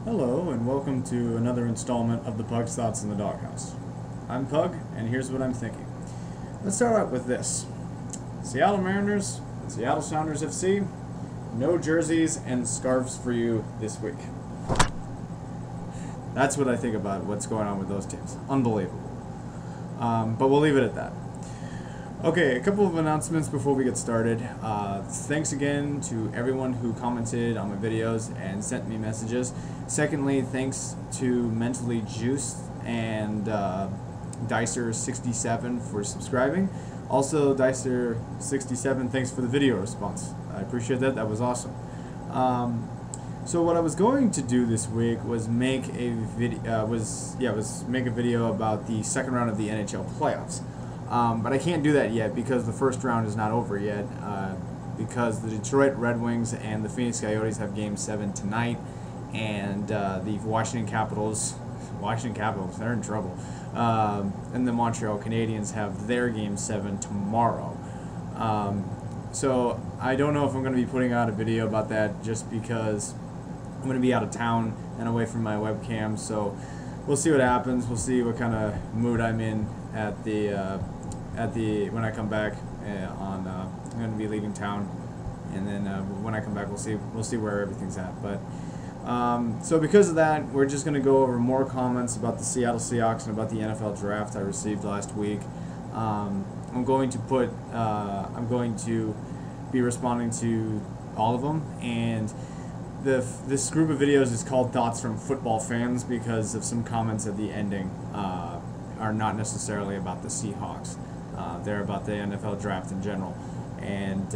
Hello, and welcome to another installment of the Pug's Thoughts in the Doghouse. I'm Pug, and here's what I'm thinking. Let's start out with this. Seattle Mariners and Seattle Sounders FC, no jerseys and scarves for you this week. That's what I think about what's going on with those teams. Unbelievable. But we'll leave it at that. Okay, a couple of announcements before we get started. Thanks again to everyone who commented on my videos and sent me messages. Secondly, thanks to Mentally Juiced and Dicer67 for subscribing. Also, Dicer67, thanks for the video response. I appreciate that. That was awesome. So what I was going to do this week was make a video. Make a video about the second round of the NHL playoffs. But I can't do that yet because the first round is not over yet. Because the Detroit Red Wings and the Phoenix Coyotes have Game 7 tonight, and the Washington Capitals, they're in trouble. And the Montreal Canadiens have their Game 7 tomorrow. So I don't know if I'm going to be putting out a video about that just because I'm going to be out of town and away from my webcam. So we'll see what happens. We'll see what kind of mood I'm in at the when I come back. I'm going to be leaving town, and then when I come back, we'll see where everything's at. But so because of that, we're just going to go over more comments about the Seattle Seahawks and about the NFL draft I received last week. I'm going to be responding to all of them, and this group of videos is called Thoughts from Football Fans because of some comments at the ending are not necessarily about the Seahawks. They're about the NFL draft in general. And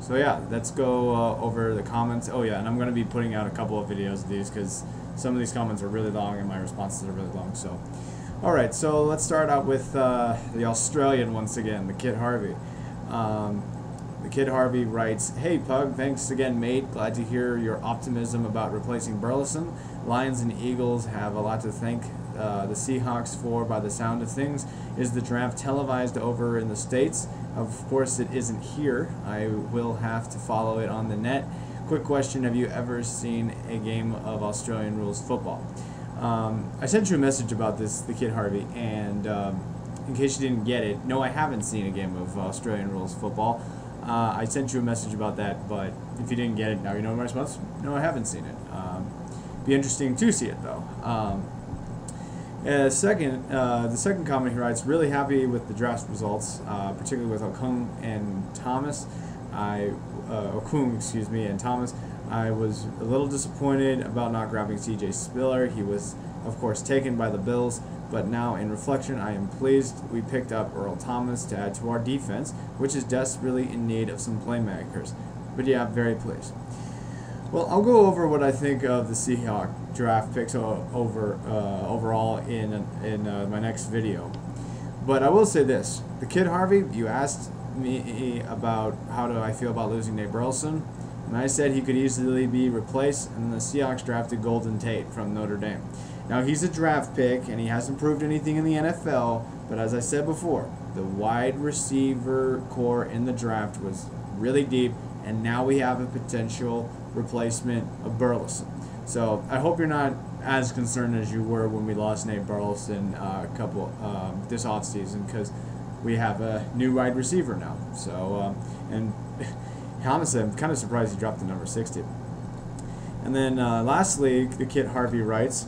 so yeah, let's go over the comments. Oh yeah, and I'm going to be putting out a couple of videos of these because some of these comments are really long and my responses are really long. So, alright, so let's start out with the Australian once again, the Kid Harvey. The Kid Harvey writes, "Hey Pug, thanks again mate, glad to hear your optimism about replacing Burleson. Lions and Eagles have a lot to thank the Seahawks for by the sound of things. Is the draft televised over in the States? Of course it isn't here. I will have to follow it on the net. Quick question, have you ever seen a game of Australian rules football?" I sent you a message about this, the Kid Harvey, and in case you didn't get it, no, I haven't seen a game of Australian rules football. I sent you a message about that, but if you didn't get it, now you know my response. No, I haven't seen it. Be interesting to see it though. The second comment he writes, "Really happy with the draft results, particularly with Okung and Thomas. and Thomas. I was a little disappointed about not grabbing CJ Spiller. He was, of course, taken by the Bills, but now in reflection, I am pleased we picked up Earl Thomas to add to our defense, which is desperately in need of some playmakers. But yeah, very pleased." Well, I'll go over what I think of the Seahawks draft picks overall in my next video. But I will say this. The Kid Harvey, you asked me about how do I feel about losing Nate Burleson, and I said he could easily be replaced, and the Seahawks drafted Golden Tate from Notre Dame. Now, he's a draft pick, and he hasn't proved anything in the NFL, but as I said before, the wide receiver core in the draft was really deep, and now we have a potential replacement of Burleson. So I hope you're not as concerned as you were when we lost Nate Burleson this offseason, because we have a new wide receiver now. So and honestly, I'm kind of surprised he dropped to number 60. And then lastly, the Kid Harvey writes,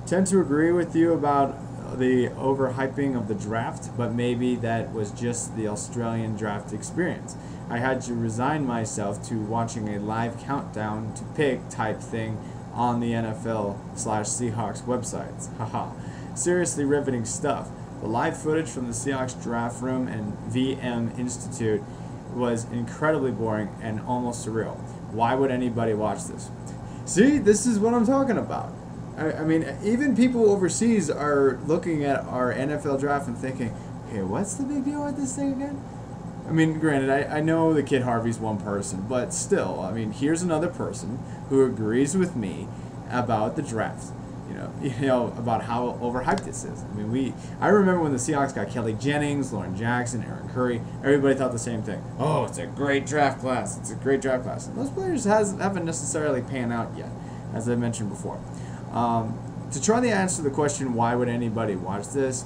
"Tend to agree with you about the overhyping of the draft, but maybe that was just the Australian draft experience. I had to resign myself to watching a live countdown to pick type thing on the NFL/Seahawks websites. Haha. Seriously riveting stuff. The live footage from the Seahawks draft room and VM Institute was incredibly boring and almost surreal. Why would anybody watch this?" See, this is what I'm talking about. I mean, even people overseas are looking at our NFL draft and thinking, okay, what's the big deal with this thing again? I mean, granted, I know the Kid Harvey's one person, but still, I mean, here's another person who agrees with me about the draft. You know about how overhyped this is. I mean, I remember when the Seahawks got Kelly Jennings, Lauren Jackson, Aaron Curry. Everybody thought the same thing. Oh, it's a great draft class. It's a great draft class. And those players haven't necessarily panned out yet. as I mentioned before. To try to answer the question, why would anybody watch this?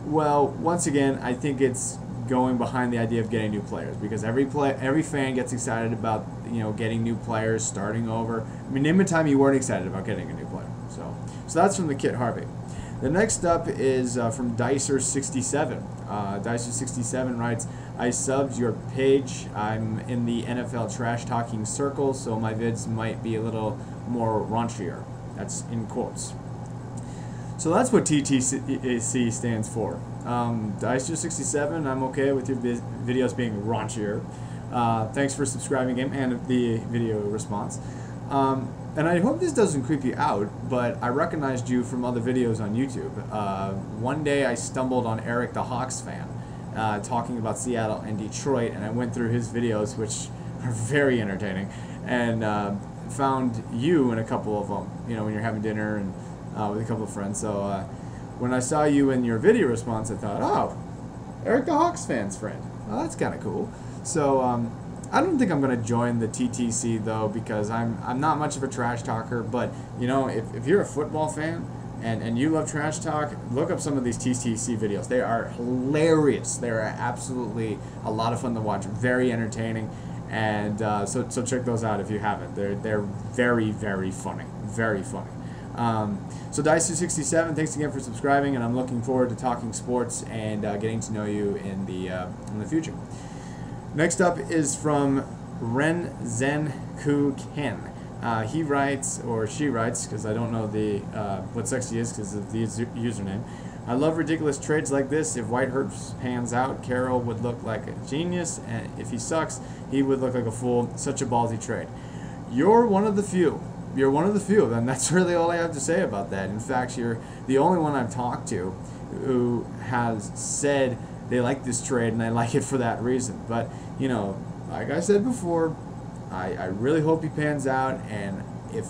Well, once again, I think it's going behind the idea of getting new players, because every fan gets excited about, you know, getting new players, starting over. I mean, name a time you weren't excited about getting a new player. So that's from the Kit Harvey. The next up is from Dicer67. Dicer67 writes, I subbed your page. I'm in the NFL trash talking circle, so my vids might be a little more raunchier. That's in quotes. So that's what TTC stands for. Dicer67, I'm okay with your videos being raunchier. Thanks for subscribing again and the video response. And I hope this doesn't creep you out, but I recognized you from other videos on YouTube. One day I stumbled on Eric the Hawks fan talking about Seattle and Detroit, and I went through his videos, which are very entertaining, and found you in a couple of them, you know, when you're having dinner and with a couple of friends. So when I saw you in your video response, I thought, oh, Eric the Hawks fan's friend. Well, that's kind of cool. So I don't think I'm going to join the TTC, though, because I'm not much of a trash talker. But, you know, if you're a football fan and you love trash talk, look up some of these TTC videos. They are hilarious. They are absolutely a lot of fun to watch, very entertaining. And so check those out if you haven't. They're very, very funny. Very funny. So Dicer67, thanks again for subscribing, and I'm looking forward to talking sports and getting to know you in the future. Next up is from Ren Zen Ku Ken. He writes, or she writes, because I don't know what sex he is because of the username. I love ridiculous trades like this. If Whitehurst pans out, Carroll would look like a genius, and if he sucks, he would look like a fool. Such a ballsy trade. You're one of the few. You're one of the few, and that's really all I have to say about that. In fact, you're the only one I've talked to who has said they like this trade, and they like it for that reason. But, you know, like I said before, I really hope he pans out, and if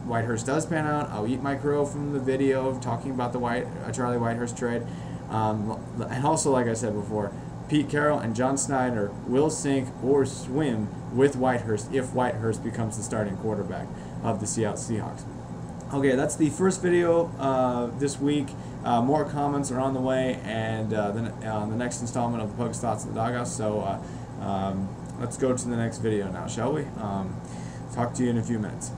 Whitehurst does pan out, I'll eat my crow from the video talking about the Charlie Whitehurst trade. And also, like I said before, Pete Carroll and John Snyder will sink or swim with Whitehurst if Whitehurst becomes the starting quarterback of the Seattle Seahawks. Okay, that's the first video this week. More comments are on the way, and the next installment of the Pug's Thoughts in the Doghouse. So let's go to the next video now, shall we? Talk to you in a few minutes.